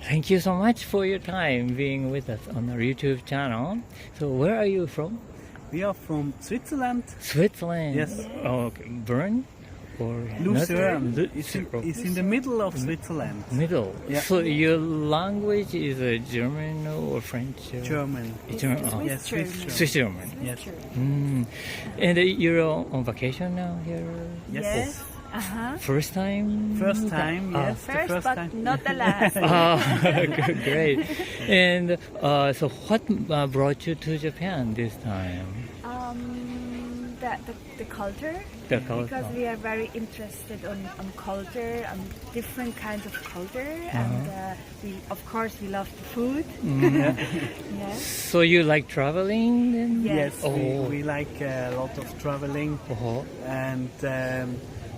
Thank you so much for your time being with us on our YouTube channel. So where are you from? We are from Switzerland. Switzerland? Yes. Oh, okay. Bern? Or Lucerne. Lucerne. It's in the middle of Switzerland. Middle. Yeah. So your language is German or French? German. German. Oh. Yes, Swiss German. Swiss German. Yes. And you're on vacation now here? Yes. First time? First time, yes. First, the first but time. not the last. Great. And so what brought you to Japan this time? The culture. The culture. Because we are very interested on culture and different kinds of culture, and of course we love the food. Yes. So you like traveling then? Yes. We like a lot of traveling, and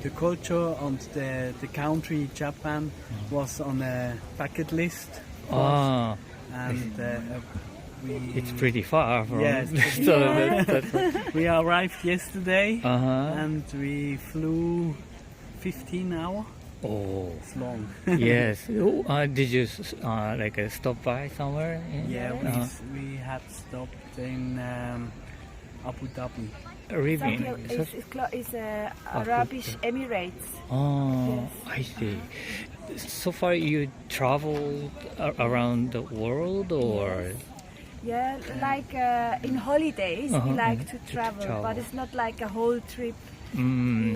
the culture and the country Japan was on a bucket list for us. And it's pretty far from. Yes. So we arrived yesterday, and we flew 15 hours. Oh, it's long. Yes. Did you stop by somewhere? We had stopped in Abu Dhabi. Arabian. It's Arabic Emirates. Oh, yes. I see. So far, you traveled around the world, or? Yeah, like in holidays, we like to travel, but it's not like a whole trip. We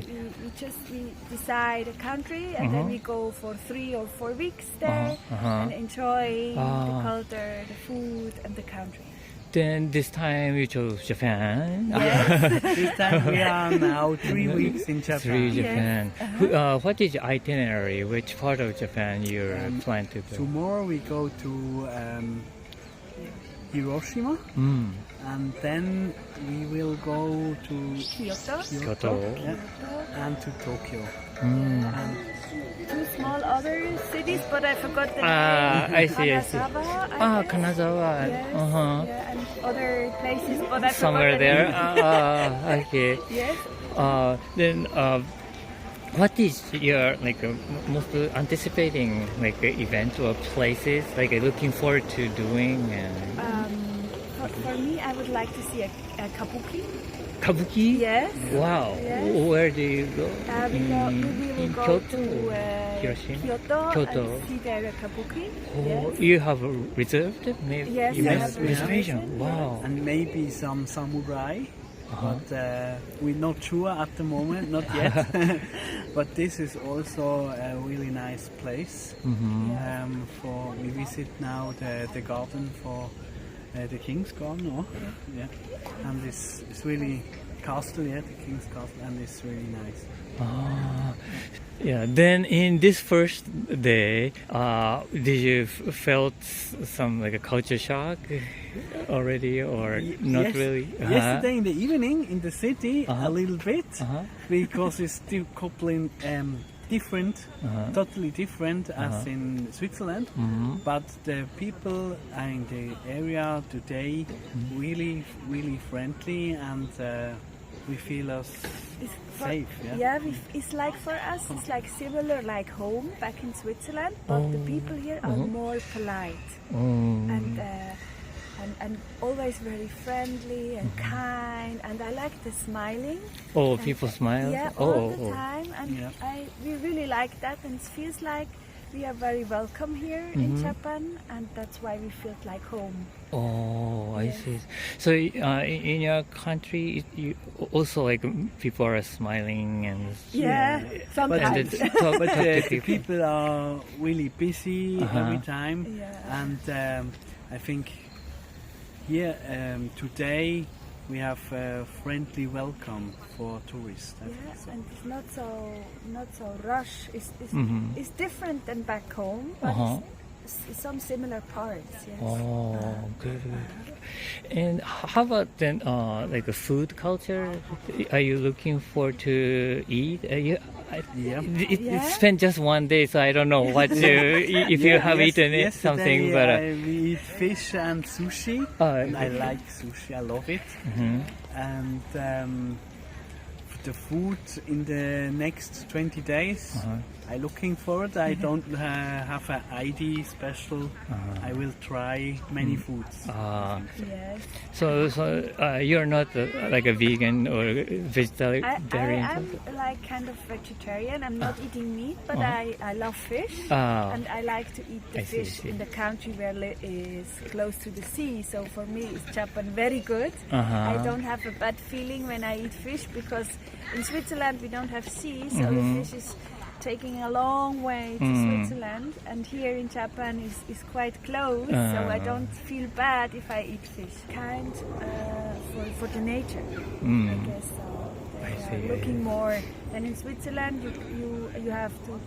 decide a country and then we go for 3 or 4 weeks there and enjoy the culture, the food, and the country. Then this time you chose Japan. Yes. This time we are now 3 weeks in Japan. Japan. Yes. What is your itinerary? Which part of Japan you plan to go? Tomorrow we go to Hiroshima, and then we will go to Kyoto. And to Tokyo. And 2 small other cities, but I forgot the name. I see. Kanazawa, Kanazawa. Yes. Yeah, and other places, but I Somewhere forgot the name. there. Okay. Yes. Then what is your most anticipating event or places looking forward to doing? For me, I would like to see a kabuki. Kabuki? Yes. Wow. Yes. Where do you go? We will go Kyoto? to Kyoto and see their kabuki. Oh, Yes. you have reserved it? Maybe? Yes, You I have have reservation. reservation. Wow. And maybe some samurai, but we're not sure at the moment, not yet. But this is also a really nice place. We visit now the garden for the King's Garden, and it's really castle, the King's Castle, and it's really nice. Yeah. Then in this first day, did you felt some a culture shock already, or not really? Yesterday in the evening in the city, a little bit, because it's still coupling different, totally different as in Switzerland. But the people in the area today really, really friendly, and we feel us safe. It's like for us, it's like similar like home back in Switzerland, but the people here are more polite and always very friendly and kind, and I like the smiling. Oh, people smile? Yeah, all the time, and we really like that, and it feels like we are very welcome here in Japan, and that's why we feel like home. Oh, I see. So in your country, you also people are smiling and sometimes. But the people are really busy every time, and I think here today we have a friendly welcome for tourists. And it's not so rush. It's different than back home, but it's some similar parts. Yes. Oh, good. And how about then, the food culture? Are you looking forward to eat? It spent just one day, so I don't know what if you have eaten something. But we eat fish and sushi. And I like sushi. I love it. And the food in the next 20 days I'm looking for it. I don't have an ID special. I will try many foods. Yes. So you're not like a vegan or vegetarian? I'm like kind of vegetarian. I'm not eating meat, but I love fish, and I like to eat the fish in the country where is close to the sea. So for me, it's Japan very good. I don't have a bad feeling when I eat fish because in Switzerland we don't have sea, so the fish is taking a long way to Switzerland, and here in Japan is quite close, so I don't feel bad if I eat fish. Kind for the nature, I guess. So they are looking more. And in Switzerland, you have to.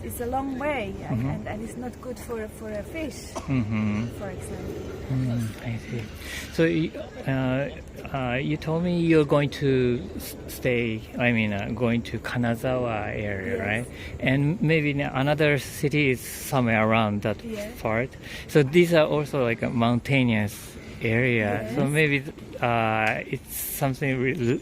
It's a long way, and it's not good for a fish, for example. I see. So you told me you're going to stay. I mean, going to Kanazawa area, right? And maybe another city is somewhere around that part. So these are also like a mountainous area. Yes. So maybe it's something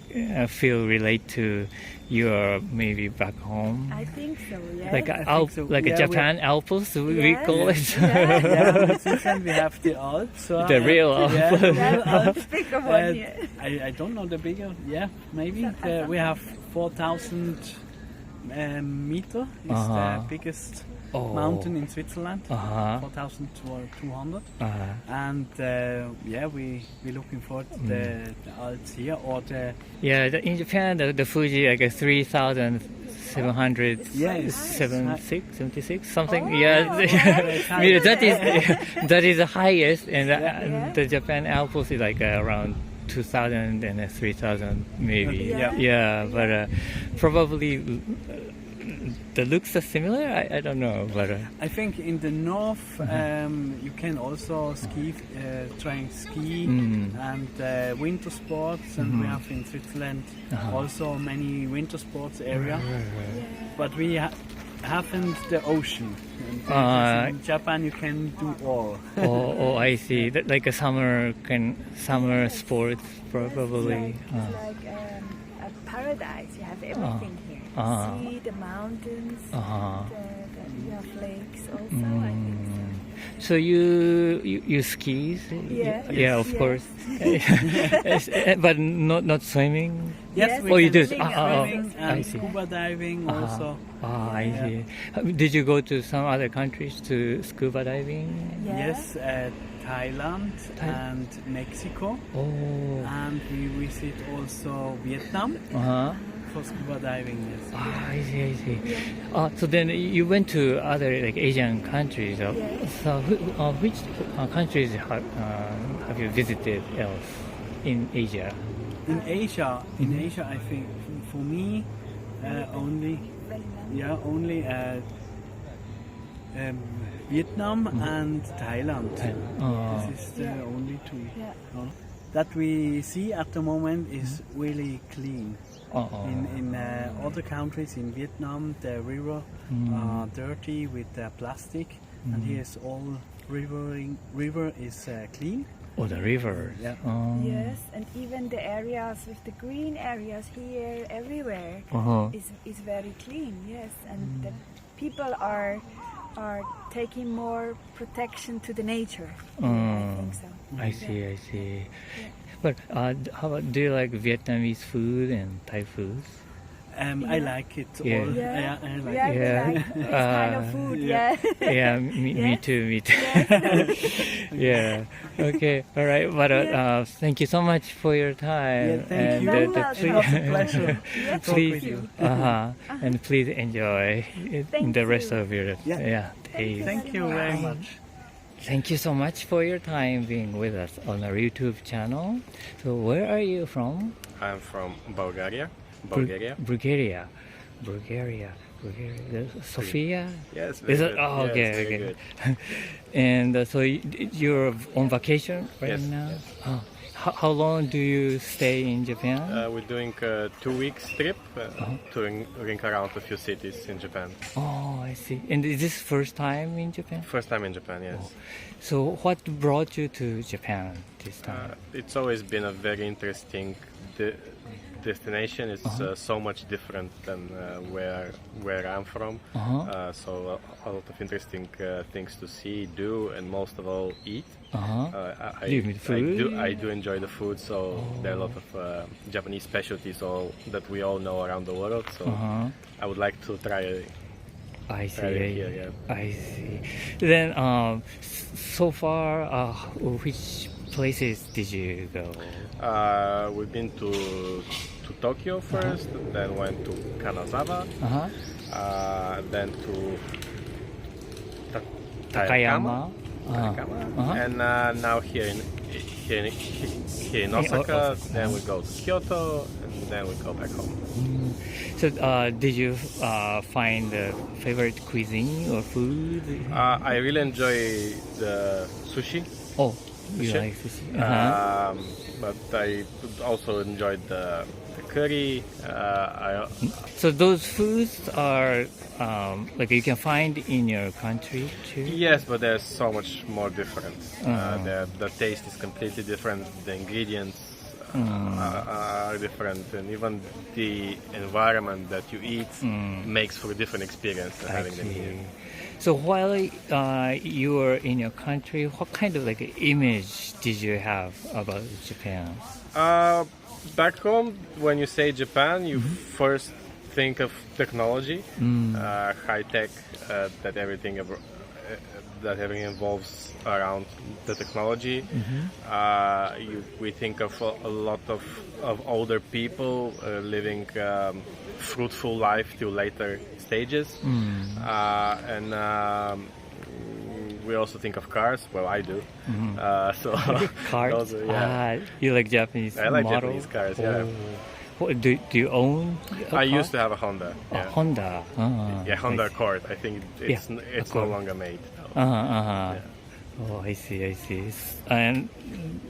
feel relate to your maybe back home. I think so. Yes. Like so. like a Japan Alps, we call it. Yeah, in Switzerland we have the Alps. So The real Alps. Alps, bigger one here. I don't know the bigger. Yeah, maybe we have 4,000 meter. Is the biggest mountain in Switzerland. 4,200. And we're looking for the Alps here or the. Yeah, in Japan, the Fuji like 3,776, something. Oh, yeah, wow. yeah, that is the highest, and the Japan Alps is like around 2,000 and 3,000 maybe. But probably. The looks are similar. I don't know, but I think in the north you can also ski, trying ski and winter sports, and we have in Switzerland also many winter sports area, but we haven't the ocean. And in Japan you can do all. I see. That like a summer sports probably. It's like a paradise. You have everything here. Sea, the mountains, you have lakes also, I think so. You skis? Yeah, of course. But not swimming? Yes, we you do. Swimming I and see. scuba diving also. I see. Did you go to some other countries to scuba diving? Yes, Thailand and Mexico. And we visit also Vietnam. For scuba diving, yes. I see. So then you went to other like Asian countries. So which countries have you visited else in Asia? In Asia, I think for me only Vietnam and Thailand. This is the only two. That we see at the moment is really clean. In other countries, in Vietnam, the river are dirty with plastic, and here is all river is clean. The river. Yes, and even the areas with the green areas here, everywhere is very clean. Yes, and the people are taking more protection to the nature. I think so. I see. But how about, do you like Vietnamese food and Thai foods? I like it all. I like this kind of food. Me too. Okay, all right. But thank you so much for your time. Thank you. It was a pleasure to talk with you. And please enjoy the rest of your days. Thank you very much. Thank you so much for your time being with us on our YouTube channel. So where are you from? I'm from Bulgaria. Bulgaria. Sofia? Yes. Is it? Good. Oh, yes, okay. Good. And so you're on vacation right now? Yes. How long do you stay in Japan? We're doing a 2 weeks trip, touring around a few cities in Japan. Oh, I see. And is this first time in Japan? First time in Japan, yes. So what brought you to Japan this time? It's always been a very interesting destination is so much different than where I'm from. So a lot of interesting things to see, do, and most of all eat. I do enjoy the food. So there are a lot of Japanese specialties that we all know around the world. So I would like to try. I see. Here, yeah. I see. Then, so far, which places did you go? We've been to Tokyo first, then went to Kanazawa, then to Takayama. And now here in Osaka. Then we go to Kyoto, and then we go back home. So, did you find a favorite cuisine or food? I really enjoy the sushi. Oh, you like sushi? But I also enjoyed the curry. So those foods are like you can find in your country too? Yes, but they're so much more different. The taste is completely different. The ingredients are different, and even the environment that you eat makes for a different experience than having them here. So while you were in your country, what kind of like image did you have about Japan? Back home, when you say Japan, you first think of technology, high tech, that everything involves around the technology. We think of a lot of older people living fruitful life till later stages, and we also think of cars. Well, I do. So Cars? You like Japanese I like model? Japanese cars. Yeah. Do you own a car? I used to have a Honda. A Honda. Honda Accord. I think it's no longer made. Oh, I see. And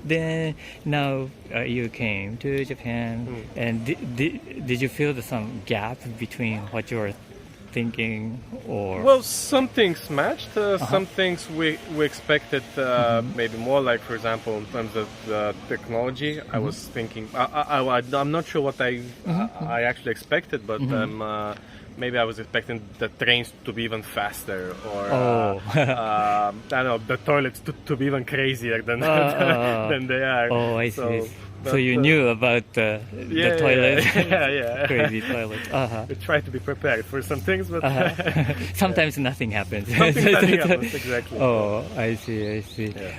then now you came to Japan, and did you feel some gap between what you were thinking, or? Well, some things matched. Some things we expected maybe more. Like, for example, in terms of the technology, I was thinking. I'm not sure what I actually expected, but maybe I was expecting the trains to be even faster, or I don't know, the toilets to be even crazier than than they are. Oh, I see. So you knew about the toilet, crazy toilet. We try to be prepared for some things, but sometimes nothing happens. Nothing happens, exactly. Oh, I see. Yeah.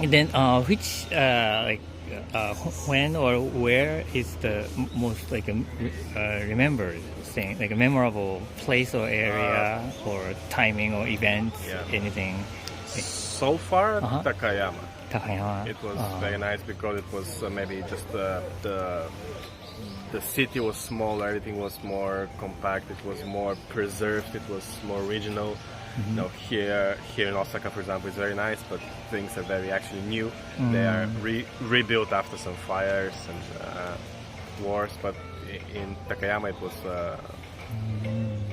And then, which when or where is the most remembered thing, like a memorable place or area or timing or events, anything? So far, Takayama. Takayama. It was very nice because it was maybe just the city was smaller, everything was more compact, it was more preserved, it was more regional. You know, here in Osaka, for example, is very nice, but things are very actually new. They are rebuilt after some fires and wars, but in Takayama it was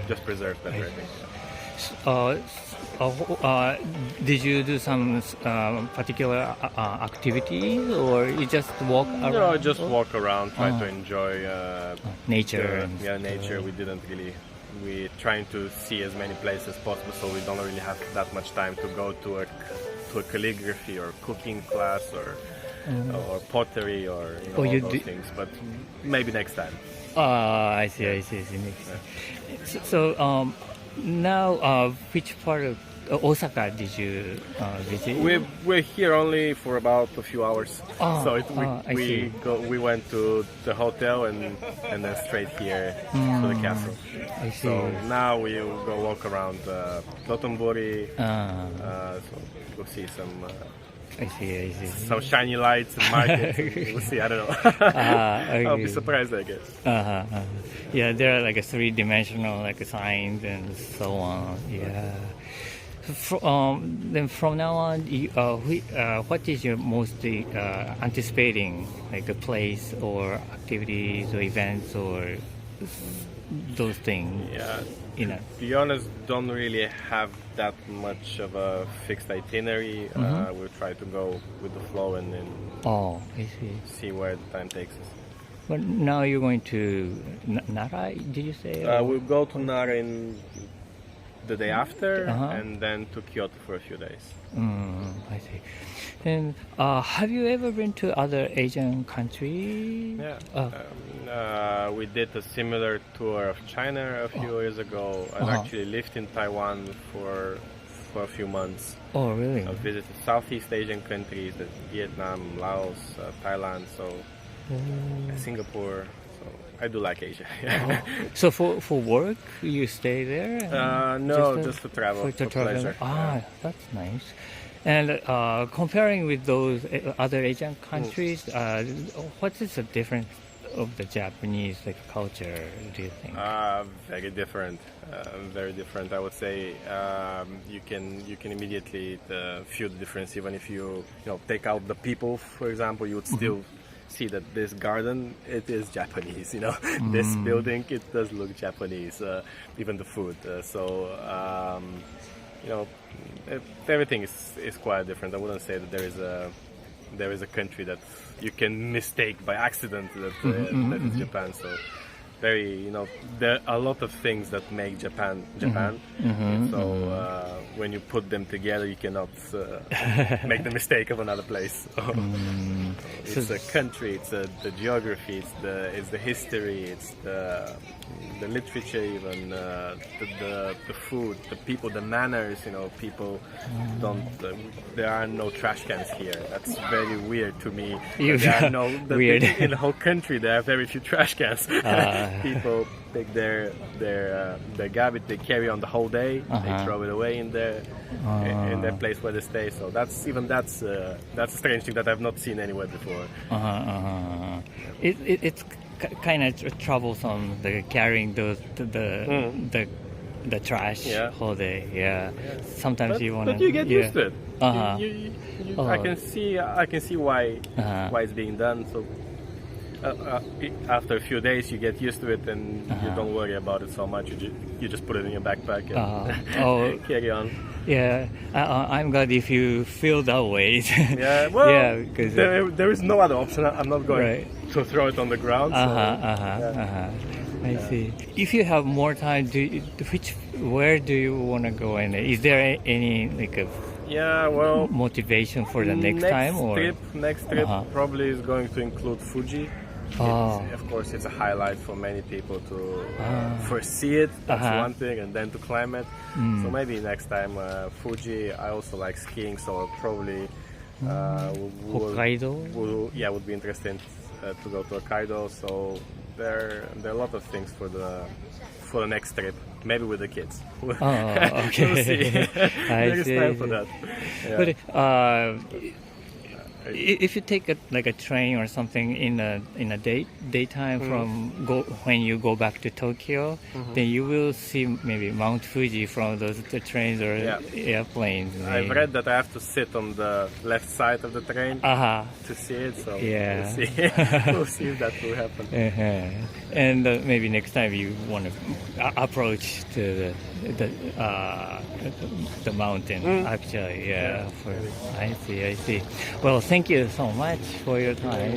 just preserved better, I think. Did you do some particular activities, or you just walk around? No, just walk around, try to enjoy nature. Nature. We didn't really. We're trying to see as many places as possible, so we don't really have that much time to go to a calligraphy or cooking class or pottery or all those things. But maybe next time. I see. Next time. So now, which part of Osaka did you visit? We're here only for about a few hours. So we went to the hotel and then straight here to the castle. I see. So now we'll go walk around Dotonbori. So we'll see some. I see. Some shiny lights and markets. We'll see. I don't know. Okay. I'll be surprised, I guess. Yeah, there are like a three-dimensional signs and so on. Yeah. Then from now on, what is your mostly anticipating, like a place or activities or events or those things? Yeah. To be honest, don't really have that much of a fixed itinerary. We'll try to go with the flow and then I see. See where the time takes us. But now you're going to Nara, did you say? We'll go to Nara in the day after, Uh-huh. and then to Kyoto for a few days. I see. And have you ever been to other Asian countries? Yeah. We did a similar tour of China a few years ago. I actually lived in Taiwan for a few months. Oh, really? I visited Southeast Asian countries, Vietnam, Laos, Thailand, Singapore. So I do like Asia. So for work, you stay there? No, just to travel, for pleasure. That's nice. And comparing with those other Asian countries, what is the difference of the Japanese culture, do you think? Very different. Very different. I would say you can immediately feel the difference. Even if you take out the people, for example, you would still see that this garden, it is Japanese. This building, it does look Japanese. Even the food. Everything is quite different. I wouldn't say that there is a country that you can mistake by accident that is Japan. So very, there are a lot of things that make Japan. So when you put them together, you cannot make the mistake of another place. It's a country, it's the geography, it's the history, it's the literature, even the food, the people, the manners. People don't. There are no trash cans here. That's very weird to me. Weird. In the whole country, there are very few trash cans. People take their garbage, they carry on the whole day. They throw it away in their place where they stay. So that's a strange thing that I've not seen anywhere before. It's kind of troublesome, carrying the trash whole day. Yeah. Sometimes you want to. But you get used to it. I I can see why it's being done. So after a few days, you get used to it, and you don't worry about it so much. You just put it in your backpack and carry on. Yeah, I'm glad if you feel that way. Yeah, well, yeah, because there is no other option. I'm not going to throw it on the ground. I see. If you have more time, where do you want to go? And is there any motivation for the next time? Next trip probably is going to include Fuji. Of course, it's a highlight for many people to first see it. That's one thing, and then to climb it. So maybe next time Fuji. I also like skiing, so probably Hokkaido. Would be interesting to go to Hokkaido. So there are a lot of things for the next trip. Maybe with the kids. Okay. We'll see. There is time for that. Yeah. But if you take a train or something in a daytime from when you go back to Tokyo, then you will see maybe Mount Fuji from the trains or airplanes. I've read that I have to sit on the left side of the train to see it. So we'll see if that will happen. And maybe next time you want to approach to the mountain. Actually, I see. Well, thank you so much for your time.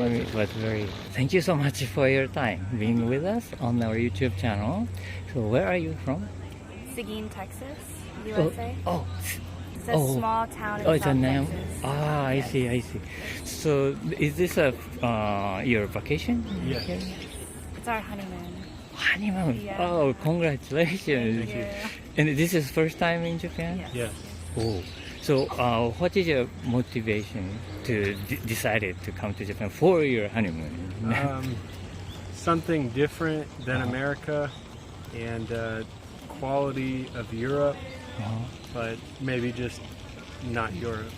Thank you so much for your time being with us on our YouTube channel. So where are you from? Seguin, Texas, USA. It's a Oh. small town in It's a South name. Texas. I see. So is this your vacation? Yes. It's our honeymoon. Honeymoon. Yeah. Oh, congratulations. Thank you. And this is first time in Japan? Yes. Yes. Oh. So what is your motivation to decided to come to Japan for your honeymoon? Something different than America, and quality of Europe, but maybe just not Europe.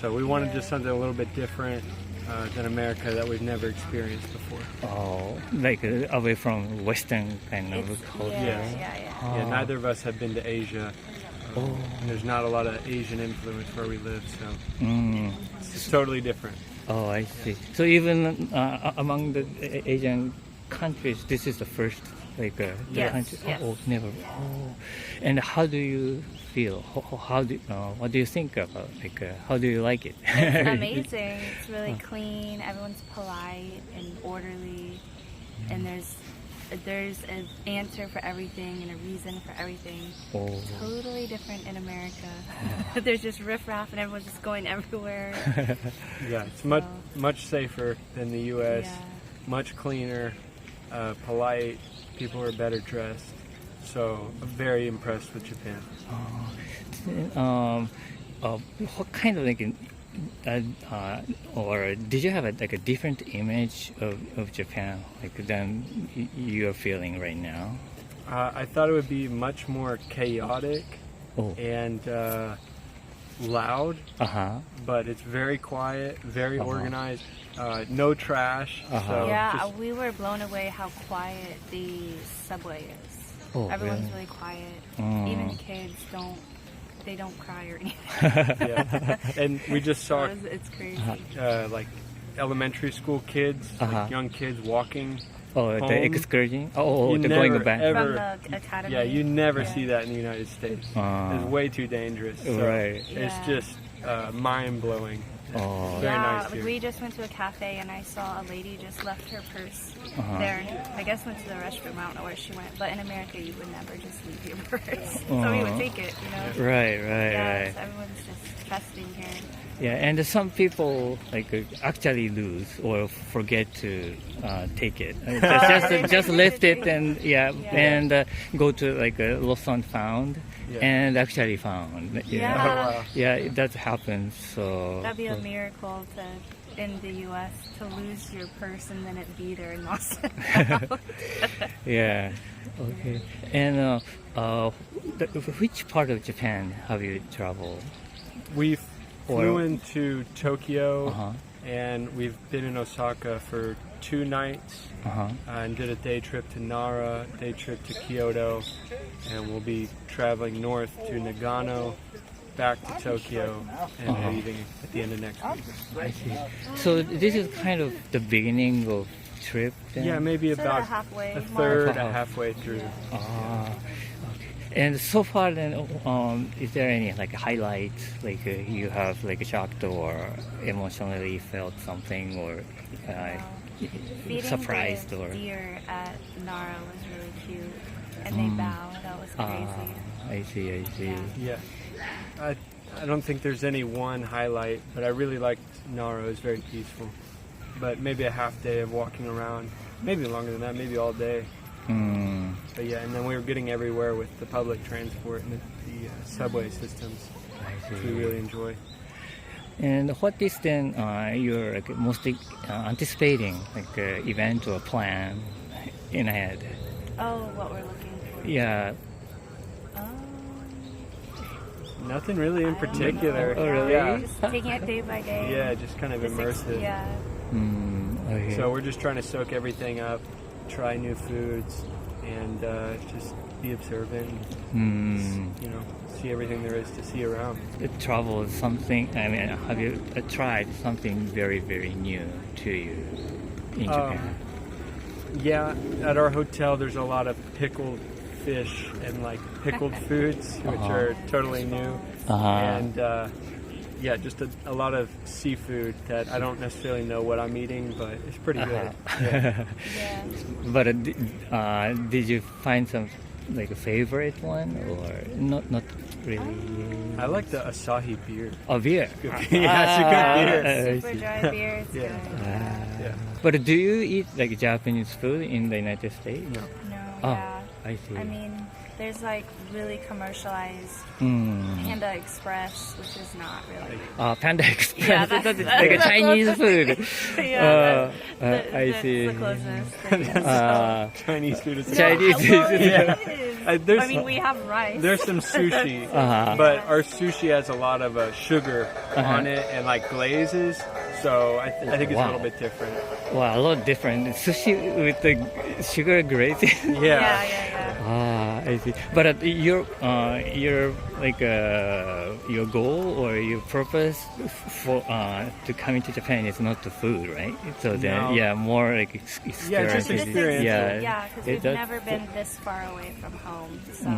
So we wanted just something a little bit different than America that we've never experienced before. Oh, away from Western kind of culture. Yeah, neither of us have been to Asia. There's not a lot of Asian influence where we live, so it's totally different. Oh, I see. So even among the Asian countries, this is the first country. Yes. Oh, never. Oh, and how do you feel? What do you think about? How do you like it? It's amazing. It's really clean. Everyone's polite and orderly. and there's an answer for everything and a reason for everything. Oh. Totally different in America. There's just riffraff and everyone's just going everywhere. Yeah, it's much safer than the U.S. Yeah. Much cleaner, polite. People are better dressed. So I'm very impressed with Japan. What kind of or did you have a different image of Japan than you're feeling right now? I thought it would be much more chaotic and loud, but it's very quiet, very organized, no trash. So Yeah, we were blown away how quiet the subway is. Oh, Everyone's really? really quiet. Mm. Even the kids don't cry or anything. Yeah. And we just saw It's crazy. like elementary school kids, like young kids walking. Oh, home. the excursion? Oh, You they're never, going back. ever- From the academy. Yeah, you never see that in the United States. Ah. It's way too dangerous. So Right. It's Yeah. just mind-blowing. Oh. Very Yeah, nice here. we just went to a cafe and I saw a lady just left her purse Uh-huh. there. And I guess went to the restroom. I don't know where she went. But in America, you would never just leave your purse. So we would take it, you know. Right. Yeah, so everyone's just trusting here. Yeah, and some people actually lose or forget to take it. Just left it and and go to a lost and found and actually found. Yeah. Oh, wow. Yeah, that happens. So That'd be a miracle in the U.S. to lose your purse and then it be there and lost it. yeah. Okay. And which part of Japan have you traveled? We flew Or- into Tokyo Uh-huh. and we've been in Osaka for 2 nights and did a day trip to Nara, day trip to Kyoto, and we'll be traveling north to Nagano, back to Tokyo, and leaving at the end of next week. I see. So this is kind of the beginning of trip then? Yeah, maybe Sort of about halfway a mark. third, halfway through. Ah, okay. And so far, then, is there any highlights? You have shocked or emotionally felt something, or Feeding surprised, the or deer at Nara was really cute, and they bowed. That was crazy. I see. Yeah. I don't think there's any one highlight, but I really liked Nara. It was very peaceful. But maybe a half day of walking around, maybe longer than that, maybe all day. But yeah, and then we were getting everywhere with the public transport and the subway systems, which we really enjoy. And what is then you're mostly anticipating, event or plan in ahead? Oh, what we're looking for. Yeah. Nothing really in particular. Oh, really? Yeah. Just taking it day by day. Yeah, just kind of immersive. Yeah. Okay. So we're just trying to soak everything up, try new foods, and just be observant. See everything there is to see around. Travel is something. I mean, have you tried something very, very new to you in Japan? Yeah, at our hotel there's a lot of pickled fish and pickled foods, which are totally new. And yeah, just a lot of seafood that I don't necessarily know what I'm eating, but it's pretty good. Yeah. Yeah. But did you find some a favorite one or not really? I like the Asahi beer. Oh, beer. Yeah, it's a good beer. Super dry beer. It's Yeah. good. Yeah. But do you eat Japanese food in the United States? No. No, Oh, yeah. I see. I mean, there's really commercialized Panda Express, which is not really. Panda Express. Yeah, That's that's Chinese food. Yeah, I see. That's the closest. Chinese food is Chinese Well, food. it is. there's, I mean, we have rice. there's some sushi, but our sushi has a lot of sugar on it and glazes, so I think it's a little bit different. Wow, a lot different. Sushi with the sugar grazing. Yeah. I see. But your your goal or your purpose for to coming to Japan is not the food, right? So then, No. more experience. Yeah, just experience. Yeah, because we've that's- never been this far away from home. So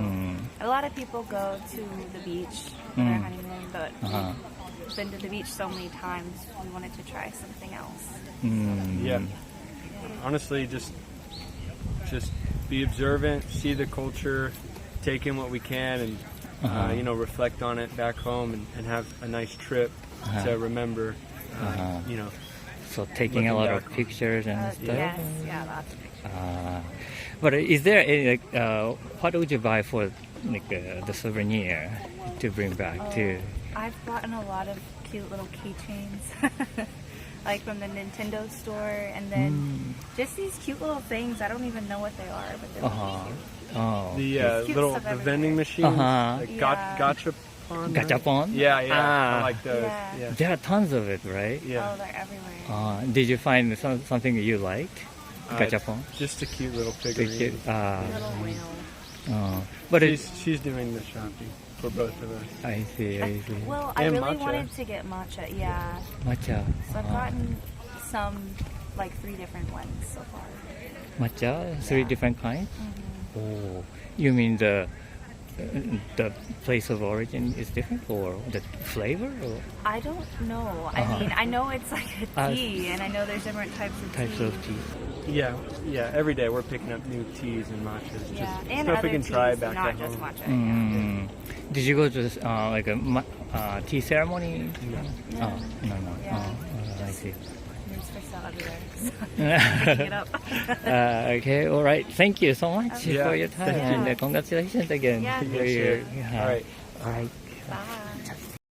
a lot of people go to the beach for their honeymoon, but we've been to the beach so many times. We wanted to try something else. Yeah. Honestly, just just be observant, see the culture, take in what we can, and reflect on it back home, and have a nice trip to remember. So taking a lot of pictures and stuff. Yes, yeah, lots of pictures. But is there any, what would you buy for the souvenir to bring back to? I've gotten a lot of cute little keychains, like from the Nintendo store, and then just these cute little things. I don't even know what they are, but they're really cute. Oh. The cute little stuff the everywhere. vending machines, like Yeah. gachapon. Gachapon? Yeah, Ah. I like those. Yeah. Yeah. There are tons of it, right? Yeah. Oh, they're everywhere. Did you find something you liked? Gachapon? Just a cute little Pretty figurine. cute. Little whale. But She's doing the shopping for both of us. I see. Well, I And really matcha. wanted to get matcha, yeah. Matcha. So I've gotten some, like 3 different ones so far. Matcha? 3 different kinds? Oh, you mean the place of origin is different, or the flavor, or I don't know. I mean, I know it's like a tea, and I know there's different types of types tea. of tea? Yeah. Every day we're picking up new teas and matchas. Yeah, Just and stuff other we can teas, try back not at just home. matcha. Did you go to like a tea ceremony? No. No. Yeah. I see. News for sale everywhere. So picking it up. Okay, all right. Thank you so much Yeah, for your time, thank you. and congratulations again. Yeah, for thank your, you. yeah. All right. All right. Bye.